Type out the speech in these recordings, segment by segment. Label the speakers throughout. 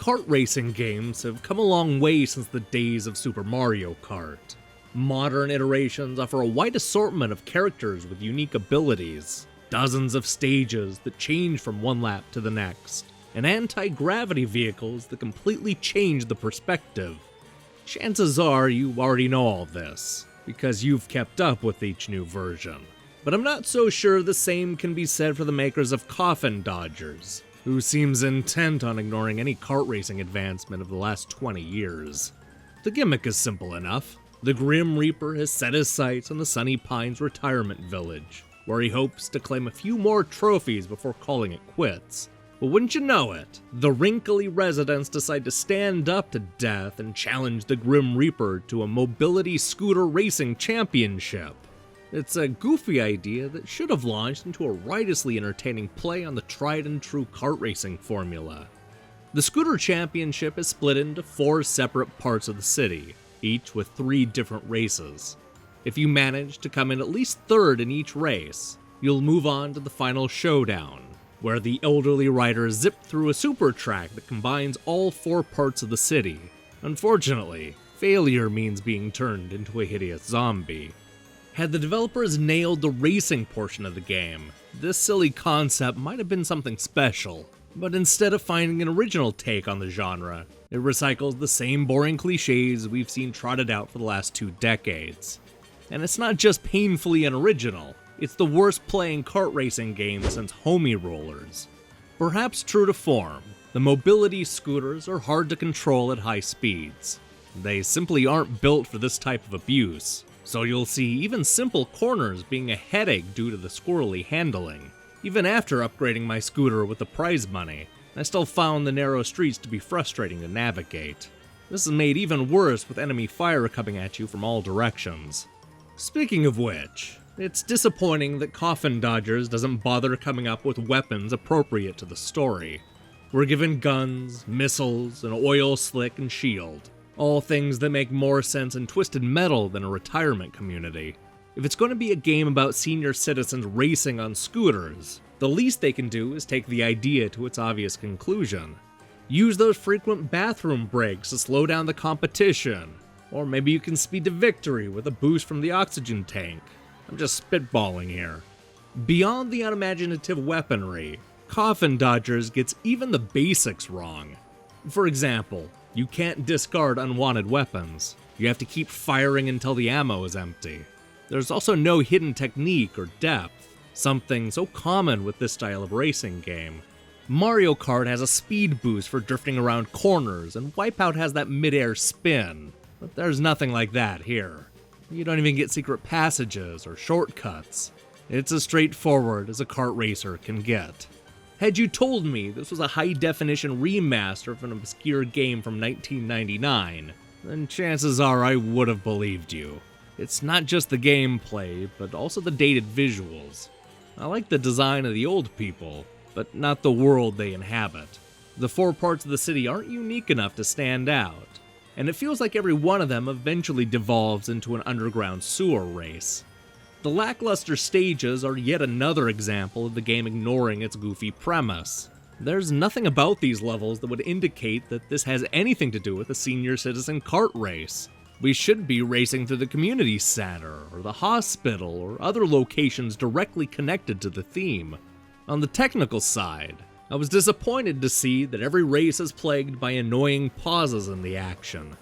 Speaker 1: Kart racing games have come a long way since the days of Super Mario Kart. Modern iterations offer a wide assortment of characters with unique abilities, dozens of stages that change from one lap to the next, and anti-gravity vehicles that completely change the perspective. Chances are you already know all this, because you've kept up with each new version. But I'm not so sure the same can be said for the makers of Coffin Dodgers, who seems intent on ignoring any kart racing advancement of the last 20 years. The gimmick is simple enough. The Grim Reaper has set his sights on the Sunny Pines retirement village, where he hopes to claim a few more trophies before calling it quits. But wouldn't you know it, the wrinkly residents decide to stand up to death and challenge the Grim Reaper to a mobility scooter racing championship. It's a goofy idea that should have launched into a riotously entertaining play on the tried and true kart racing formula. The scooter championship is split into 4 separate parts of the city, each with 3 different races. If you manage to come in at least third in each race, you'll move on to the final showdown, where the elderly riders zip through a super track that combines all 4 parts of the city. Unfortunately, failure means being turned into a hideous zombie. Had the developers nailed the racing portion of the game, this silly concept might have been something special. But instead of finding an original take on the genre, it recycles the same boring cliches we've seen trotted out for the last 2 decades. And it's not just painfully unoriginal, it's the worst playing kart racing game since Homie Rollers. Perhaps true to form, the mobility scooters are hard to control at high speeds. They simply aren't built for this type of abuse, so you'll see even simple corners being a headache due to the squirrely handling. Even after upgrading my scooter with the prize money, I still found the narrow streets to be frustrating to navigate. This is made even worse with enemy fire coming at you from all directions. Speaking of which, it's disappointing that Coffin Dodgers doesn't bother coming up with weapons appropriate to the story. We're given guns, missiles, an oil slick, and shield. All things that make more sense in Twisted Metal than a retirement community. If it's going to be a game about senior citizens racing on scooters, the least they can do is take the idea to its obvious conclusion. Use those frequent bathroom breaks to slow down the competition, or maybe you can speed to victory with a boost from the oxygen tank. I'm just spitballing here. Beyond the unimaginative weaponry, Coffin Dodgers gets even the basics wrong. For example, you can't discard unwanted weapons. You have to keep firing until the ammo is empty. There's also no hidden technique or depth, something so common with this style of racing game. Mario Kart has a speed boost for drifting around corners, and Wipeout has that mid-air spin, but there's nothing like that here. You don't even get secret passages or shortcuts. It's as straightforward as a kart racer can get. Had you told me this was a high-definition remaster of an obscure game from 1999, then chances are I would have believed you. It's not just the gameplay, but also the dated visuals. I like the design of the old people, but not the world they inhabit. The 4 parts of the city aren't unique enough to stand out, and it feels like every one of them eventually devolves into an underground sewer race. The lackluster stages are yet another example of the game ignoring its goofy premise. There's nothing about these levels that would indicate that this has anything to do with a senior citizen kart race. We should be racing through the community center, or the hospital, or other locations directly connected to the theme. On the technical side, I was disappointed to see that every race is plagued by annoying pauses in the action.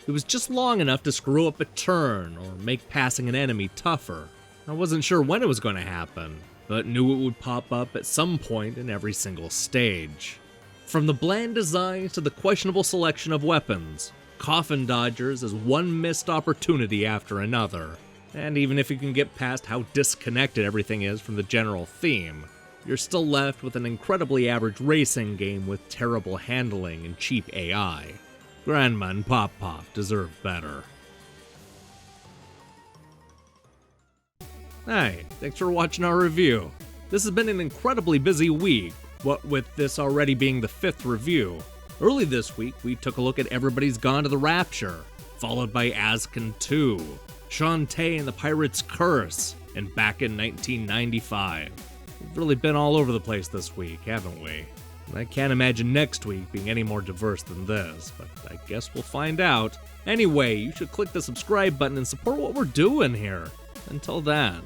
Speaker 1: It was just long enough to screw up a turn, or make passing an enemy tougher. I wasn't sure when it was going to happen, but knew it would pop up at some point in every single stage. From the bland designs to the questionable selection of weapons, Coffin Dodgers is one missed opportunity after another. And even if you can get past how disconnected everything is from the general theme, you're still left with an incredibly average racing game with terrible handling and cheap AI. Grandma and Pop deserve better. Hey, thanks for watching our review. This has been an incredibly busy week, what with this already being the 5th review. Early this week, we took a look at Everybody's Gone to the Rapture, followed by Asken 2, Shantae and the Pirate's Curse, and back in 1995. We've really been all over the place this week, haven't we? I can't imagine next week being any more diverse than this, but I guess we'll find out. Anyway, you should click the subscribe button and support what we're doing here. Until then.